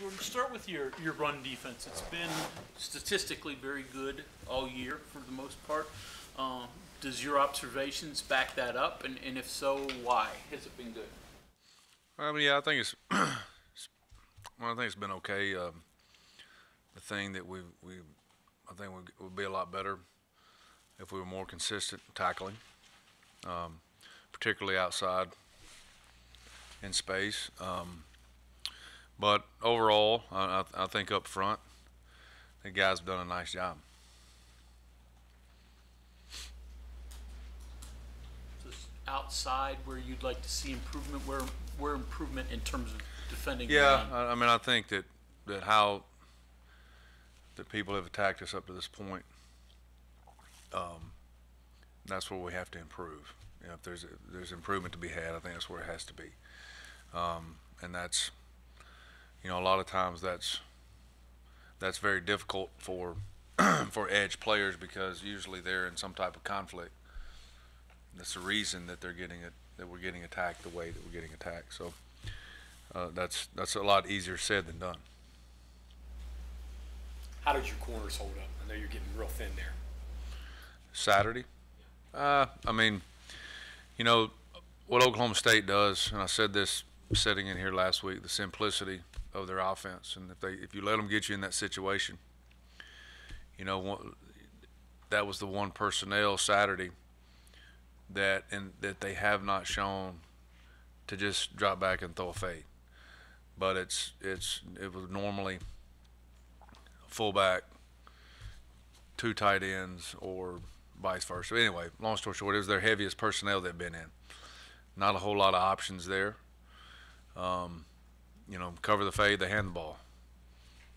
Jordan, start with your run defense. It's been statistically very good all year for the most part. Does your observations back that up? And if so, why has it been good? I mean, yeah, I think it's well, I think it's been okay. The thing that I think we would be a lot better if we were more consistent tackling, particularly outside in space. But overall, I think up front, the guys have done a nice job. Just outside where you'd like to see improvement, where improvement in terms of defending. Yeah, I mean, I think that how that people have attacked us up to this point, that's where we have to improve. You know, if there's improvement to be had, I think that's where it has to be. And that's, you know, a lot of times that's very difficult for for edge players because usually they're in some type of conflict. That's the reason that we're getting attacked the way that we're getting attacked. So that's a lot easier said than done. How did your corners hold up? I know you're getting real thin there. Saturday, I mean, you know what Oklahoma State does, and I said this sitting in here last week, the simplicity of their offense, and if you let them get you in that situation, you know, that was the one personnel Saturday that they have not shown to just drop back and throw a fade, but it was normally fullback, two tight ends, or vice versa. Anyway, long story short, it was their heaviest personnel they've been in. Not a whole lot of options there. You know, cover the fade, they hand the ball.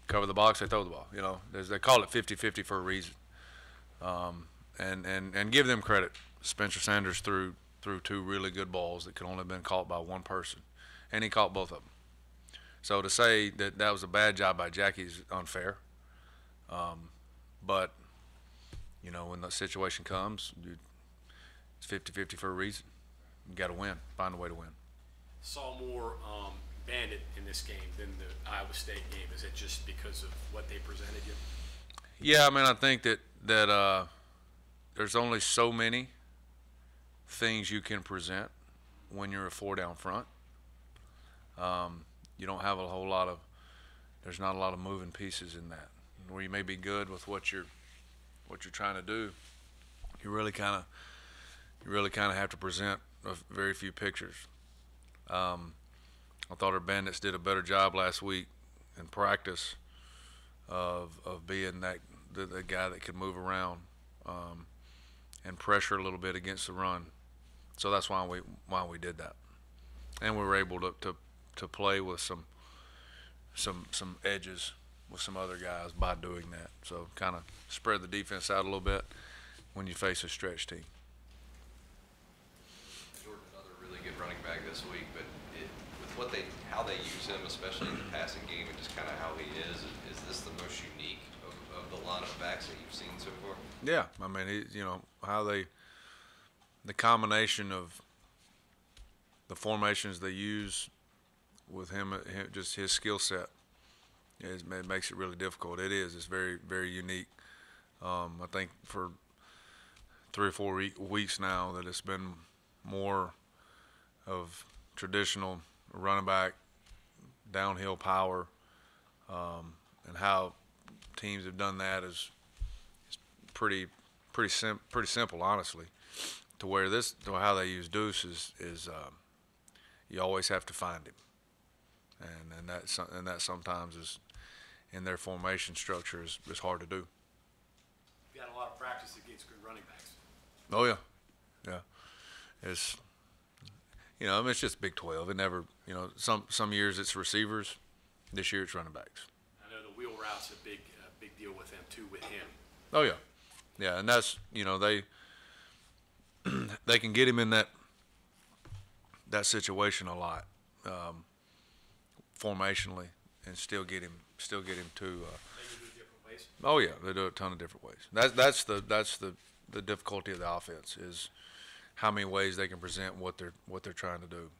Cover the box, they throw the ball. You know, they call it 50-50 for a reason. And give them credit. Spencer Sanders threw two really good balls that could only have been caught by one person, and he caught both of them. So to say that was a bad job by Jackie is unfair. But, you know, when the situation comes, it's 50-50 for a reason. You got to win, find a way to win. Saw more Bandit in this game than the Iowa State game. Is it just because of what they presented you? Yeah, I mean, I think that there's only so many things you can present when you're a four down front. You don't have a whole lot of. There's not a lot of moving pieces in that. Where you may be good with what you're trying to do, you really kind of have to present very few pictures. I thought our Bandits did a better job last week in practice of being the guy that could move around and pressure a little bit against the run. So that's why we did that, and we were able to play with some edges with some other guys by doing that. So kind of spread the defense out a little bit when you face a stretch team. Jordan, another really good running back this week, but with how they use him, especially in the passing game, and just kind of how he is this the most unique of the line of backs that you've seen so far? Yeah, I mean, you know, the combination of the formations they use with him just his skill set. It makes it really difficult. It's very, very unique. I think for 3 or 4 weeks now that it's been more of traditional running back, downhill power, and how teams have done that is pretty simple, honestly. To where how they use Deuce is you always have to find him, and that sometimes is in their formation structure is hard to do. You had a lot of practice against good running backs. Oh yeah. It's, you know, I mean, it's just Big 12. It never, you know, some years it's receivers, this year it's running backs. I know the wheel route's a big deal with them too, with him. Oh yeah, and that's, you know, they can get him in that situation a lot, formationally, and still get him to. They can do it different ways. Oh yeah, they do it a ton of different ways. That's the difficulty of the offense is how many ways they can present what they're trying to do.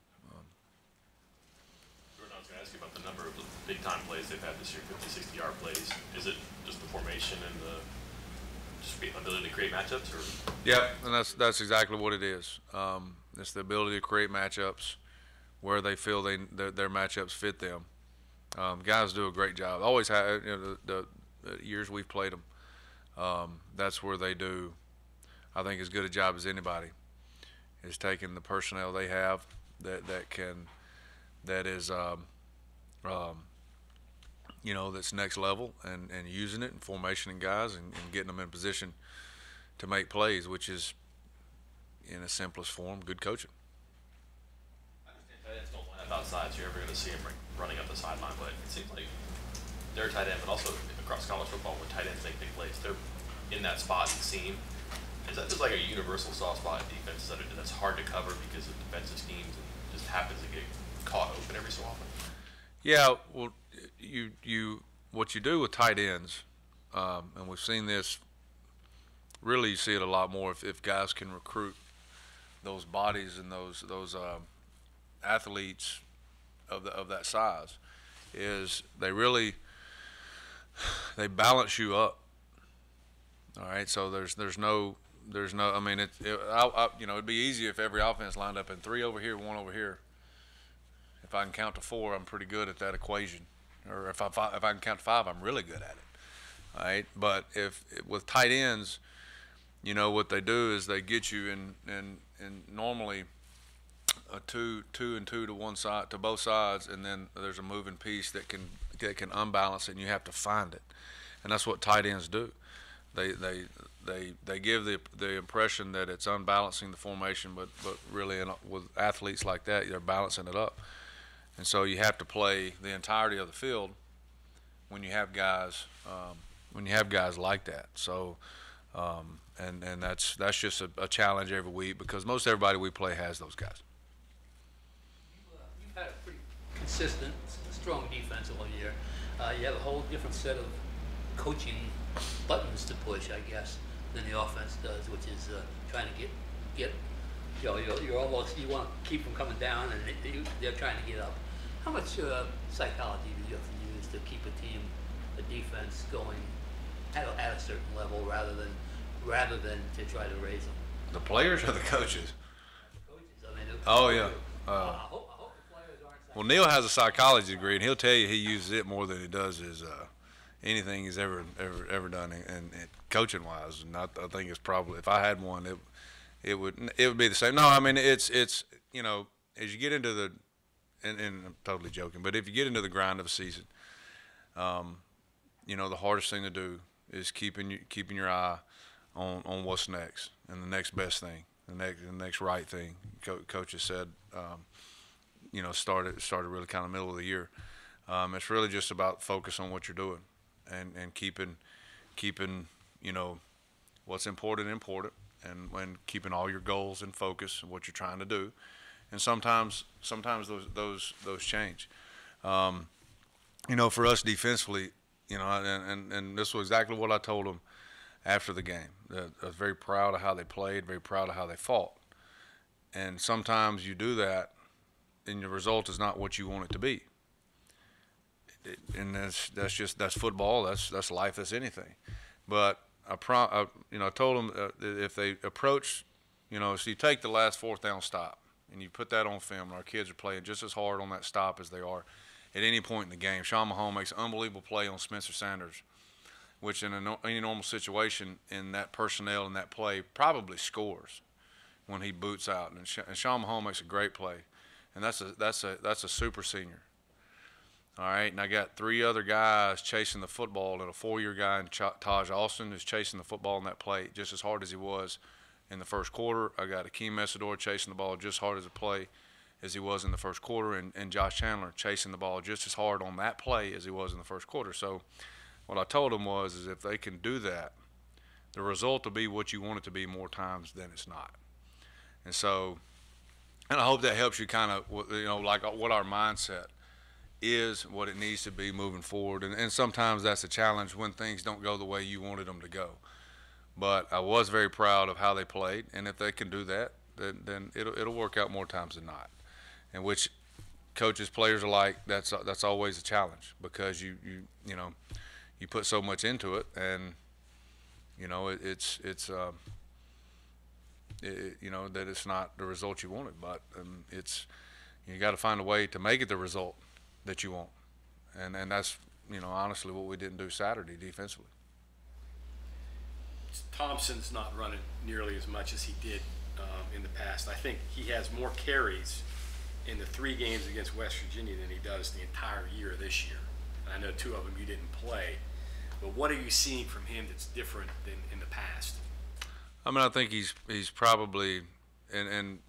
Jordan, I was going to ask you about the number of big time plays they've had this year, 50, 60-yard plays. Is it just the formation and the ability to create matchups, or? Yeah, and that's exactly what it is. It's the ability to create matchups where they feel their matchups fit them. Guys do a great job. Always have, the years we've played them. That's where they do, I think, as good a job as anybody. Is taking the personnel they have that's next level, and using it in formation and guys and getting them in position to make plays, which is, in its simplest form, good coaching. I understand tight ends don't line up outside, so you're never going to see them running up the sideline, but it seems like they're tight end, but also across college football, when tight ends make big plays, they're in that spot and seam. Is that just like a universal soft spot in defense that's hard to cover because of defensive schemes and just happens to get caught open every so often? Yeah, well, what you do with tight ends, and we've seen this. Really, you see it a lot more if guys can recruit those bodies and those athletes of that size, is they balance you up. All right, so there's no. I mean, it'd be easy if every offense lined up in 3 over here, 1 over here. If I can count to 4, I'm pretty good at that equation. Or if I can count to 5, I'm really good at it. All right, but with tight ends, what they do is they get you in normally a 2 and 2 to one side, to both sides, and then there's a moving piece that can unbalance it, and you have to find it, and that's what tight ends do. They give the impression that it's unbalancing the formation, but really with athletes like that, they're balancing it up. And so you have to play the entirety of the field when you have guys like that. So and that's just a challenge every week, because most everybody we play has those guys. You've had a pretty consistent, strong defense all year. You have a whole different set of coaching buttons to push, I guess, than the offense does, which is trying to get you're almost, you want to keep them coming down, and they're trying to get up. How much psychology do you have to use to keep a defense going at a certain level rather than to try to raise them? The players or the coaches? Coaches, I mean. Oh yeah. I hope the players aren't. Well, Neil has a psychology degree, and he'll tell you he uses it more than he does his anything he's ever done, and coaching wise. And I think it's probably, if I had one, it would be the same. No, I mean it's as you get into the, and I'm totally joking, but if you get into the grind of a season, the hardest thing to do is keeping your eye on what's next, and the next best thing, the next right thing. Coach has said, started really kind of middle of the year. It's really just about focus on what you're doing, and keeping what's important, and when keeping all your goals in focus and what you're trying to do. And sometimes those change. For us defensively, and this was exactly what I told them after the game. I was very proud of how they played, very proud of how they fought. And sometimes you do that, and the result is not what you want it to be. And that's football. That's life. That's anything. But I told them if they approach, so you take the last 4th down stop and you put that on film, and our kids are playing just as hard on that stop as they are at any point in the game. Sean Mahone makes an unbelievable play on Spencer Sanders, which in any normal situation in that personnel in that play probably scores when he boots out. And Sean Mahone makes a great play, and that's a super senior. All right, and I got 3 other guys chasing the football, and a 4-year guy in Taj Austin who's chasing the football in that play just as hard as he was in the first quarter. I got Akeem Messidor chasing the ball just as hard as a play as he was in the first quarter, and Josh Chandler chasing the ball just as hard on that play as he was in the first quarter. So what I told him is if they can do that, the result will be what you want it to be more times than it's not. And so, and I hope that helps you kind of, like what our mindset is, what it needs to be moving forward. And sometimes that's a challenge when things don't go the way you wanted them to go. But I was very proud of how they played, and if they can do that, then it'll work out more times than not. And which coaches, players alike, that's always a challenge because you put so much into it, and it's that it's not the result you wanted, but you got to find a way to make it the result that you want, and that's honestly what we didn't do Saturday defensively. Thompson's not running nearly as much as he did in the past. I think he has more carries in the 3 games against West Virginia than he does the entire year this year. And I know 2 of them you didn't play, but what are you seeing from him that's different than in the past? I mean, I think he's probably and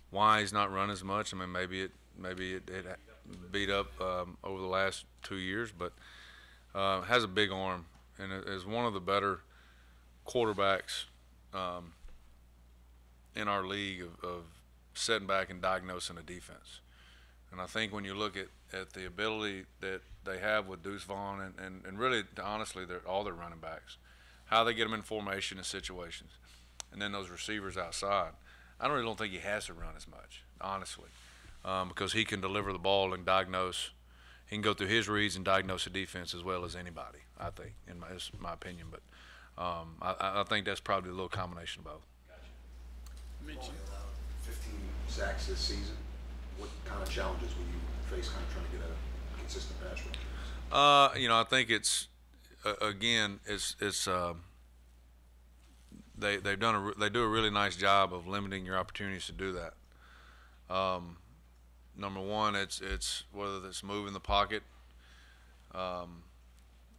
why he's not run as much. I mean, maybe it beat up over the last 2 years, but has a big arm and is one of the better quarterbacks in our league of setting back and diagnosing a defense. And I think when you look at the ability that they have with Deuce Vaughn and really, honestly, all their running backs, how they get them in formation and situations, and then those receivers outside, I really don't think he has to run as much, honestly, because he can deliver the ball and diagnose. He can go through his reads and diagnose a defense as well as anybody, I think, in my opinion. But I think that's probably a little combination of both. Only allowed 15 sacks this season. What kind of challenges will you face kind of trying to get a consistent pass rush? I think it's again, they do a really nice job of limiting your opportunities to do that. Number one, it's whether it's moving the pocket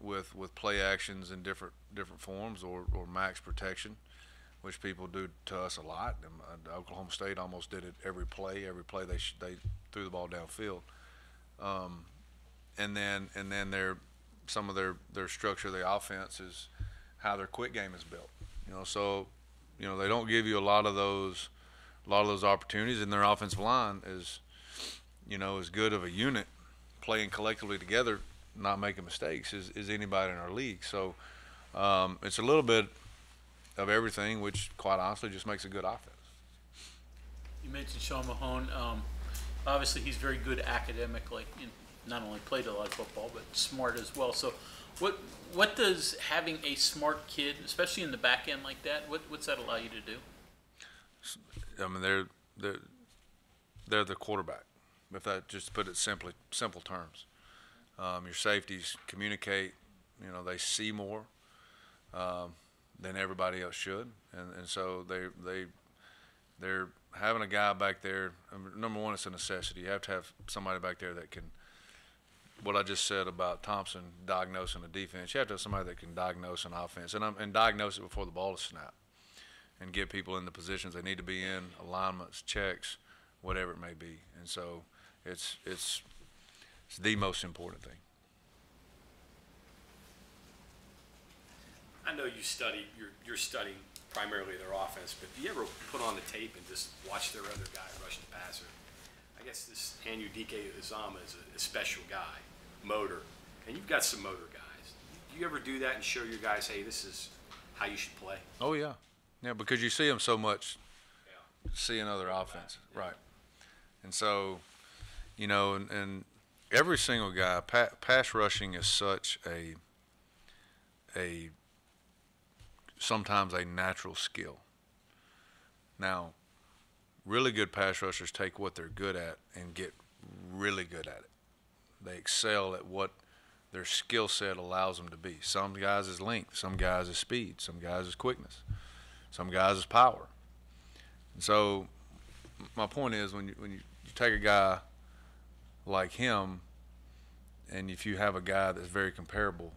with play actions in different forms or max protection, which people do to us a lot. Oklahoma State almost did it every play. Every play they threw the ball downfield, and then some of their structure of the offense is how their quick game is built. So they don't give you a lot of those opportunities, and their offensive line is as good of a unit playing collectively together, not making mistakes as anybody in our league. So it's a little bit of everything, which quite honestly just makes a good offense. You mentioned Sean Mahone. Obviously, he's very good academically. Not only played a lot of football, but smart as well. So, what does having a smart kid, especially in the back end like that, what's that allow you to do? I mean, they're the quarterback. If that just put it simple terms, your safeties communicate. They see more than everybody else should, and so they're having a guy back there. Number one, it's a necessity. You have to have somebody back there that can. What I just said about Thompson diagnosing a defense, you have to have somebody that can diagnose an offense and diagnose it before the ball is snapped, and get people in the positions they need to be in, alignments, checks, whatever it may be. And so it's the most important thing. I know you study. You're studying primarily their offense, but do you ever put on the tape and just watch their other guy rush the passer? I guess this Anyudike Uzama is a special guy, motor, and you've got some motor guys. Do you ever do that and show your guys, hey, this is how you should play? Oh yeah, because you see them so much, seeing other offense, right? And so, and every single guy, pass rushing is such a sometimes a natural skill. Now, really good pass rushers take what they're good at and get really good at it. They excel at what their skill set allows them to be. Some guys is length, some guys is speed, some guys is quickness, some guys is power. And so my point is when you take a guy like him, and if you have a guy that's very comparable,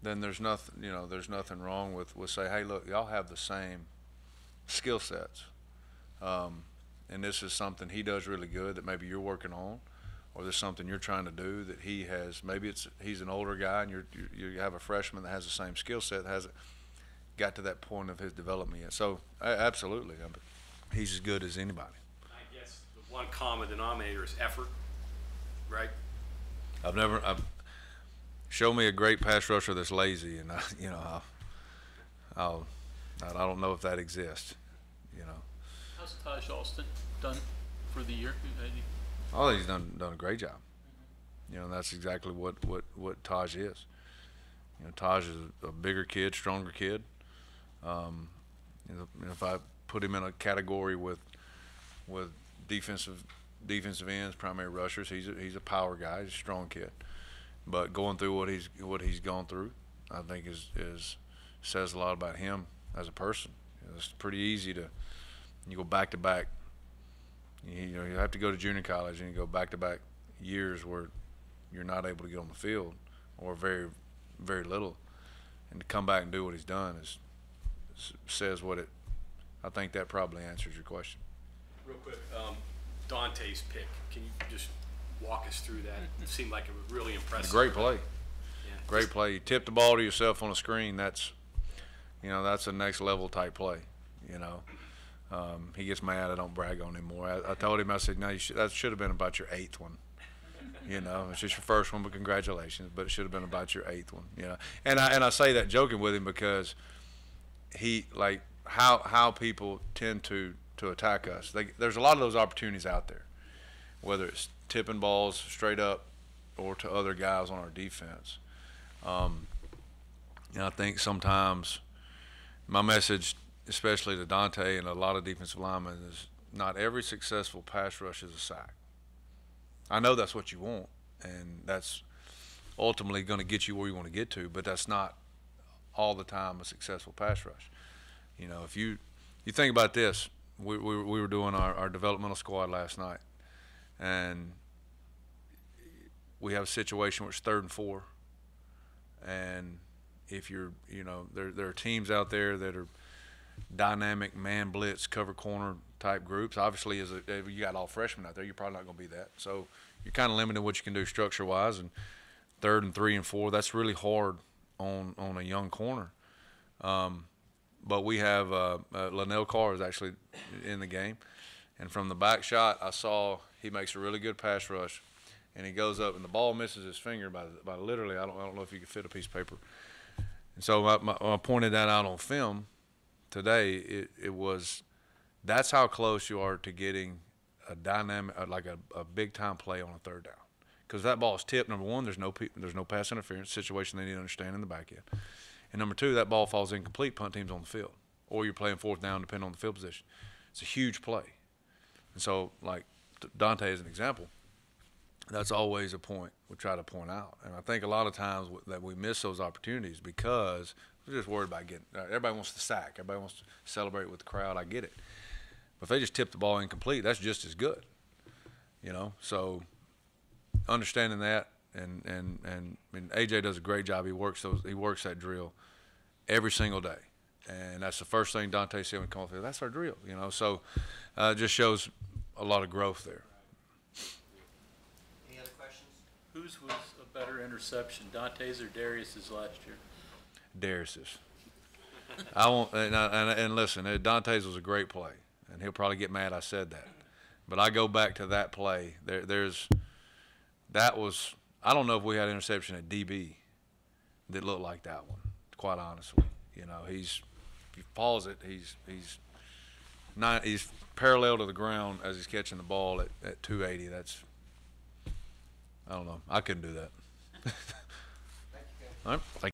then there's nothing wrong with say, hey, look, y'all have the same skill sets. And this is something he does really good that maybe you're working on, or there's something you're trying to do that he has. Maybe he's an older guy and you have a freshman that has the same skill set, that hasn't got to that point of his development yet. So absolutely, he's as good as anybody. I guess the one common denominator is effort, right? Show me a great pass rusher that's lazy, and I don't know if that exists. How's Taj Alston done for the year? I think he's done a great job. You know, that's exactly what Taj is. You know, Taj is a bigger kid, stronger kid. You know, if I put him in a category with defensive ends, primary rushers, he's a power guy, he's a strong kid. But going through what he's gone through, I think is says a lot about him as a person. You know, it's pretty easy to you go back to back. You know, you have to go to junior college and you go back to back years where you're not able to get on the field or very, very little, and to come back and do what he's done says what it. I think that probably answers your question. Real quick, Dante's pick. Can you just walk us through that? It seemed like it was really impressive. Great play. Yeah. Great play. You tip the ball to yourself on a screen. That's a next level type play. You know, he gets mad. I don't brag on him more. I told him, I said, no, that should have been about your 8th one. You know, it's just your first one, but congratulations. But it should have been about your 8th one. You know, and I say that joking with him because he like how people tend to attack us. There's a lot of those opportunities out there, whether it's tipping balls straight up or to other guys on our defense. And I think sometimes my message, especially to Dante and a lot of defensive linemen, is not every successful pass rush is a sack. I know that's what you want, and that's ultimately going to get you where you want to get to, but that's not all the time a successful pass rush. You know, if you think about this, we were doing our developmental squad last night, and we have a situation where it's 3rd and 4, and if you're, you know, there are teams out there that are dynamic man blitz cover corner type groups. Obviously, if you got all freshmen out there, you're probably not going to be that. So you're kind of limited what you can do structure wise. And 3rd and 3 and 4, that's really hard on a young corner. But we have Linnell Carr is actually in the game, and from the back shot, I saw he makes a really good pass rush, and he goes up and the ball misses his finger by literally I don't know if you could fit a piece of paper. And so when I pointed that out on film today, that's how close you are to getting a dynamic, like a big time play on a 3rd down. Because that ball is tipped. Number one, there's no pass interference situation they need to understand in the back end. And number 2, that ball falls incomplete, punt team's on the field. Or you're playing 4th down depending on the field position. It's a huge play. And so, like Dante as an example, that's always a point we try to point out. And I think a lot of times that we miss those opportunities because we're just worried about getting everybody wants to sack. Everybody wants to celebrate with the crowd. I get it. But if they just tip the ball incomplete, that's just as good. You know? So understanding that, and I mean, AJ does a great job. He works that drill every single day. And that's the first thing Dante said when he called. That's our drill, you know. So it just shows a lot of growth there. Any other questions? Whose was a better interception, Dante's or Darius's last year? Darius's. I won't. And listen, Dante's was a great play, and he'll probably get mad I said that. But I go back to that play. That was. I don't know if we had an interception at DB that looked like that one. Quite honestly, you know, if you pause it, he's parallel to the ground as he's catching the ball at 280. That's, I don't know. I couldn't do that. Thank you, Ken. All right. Thank you.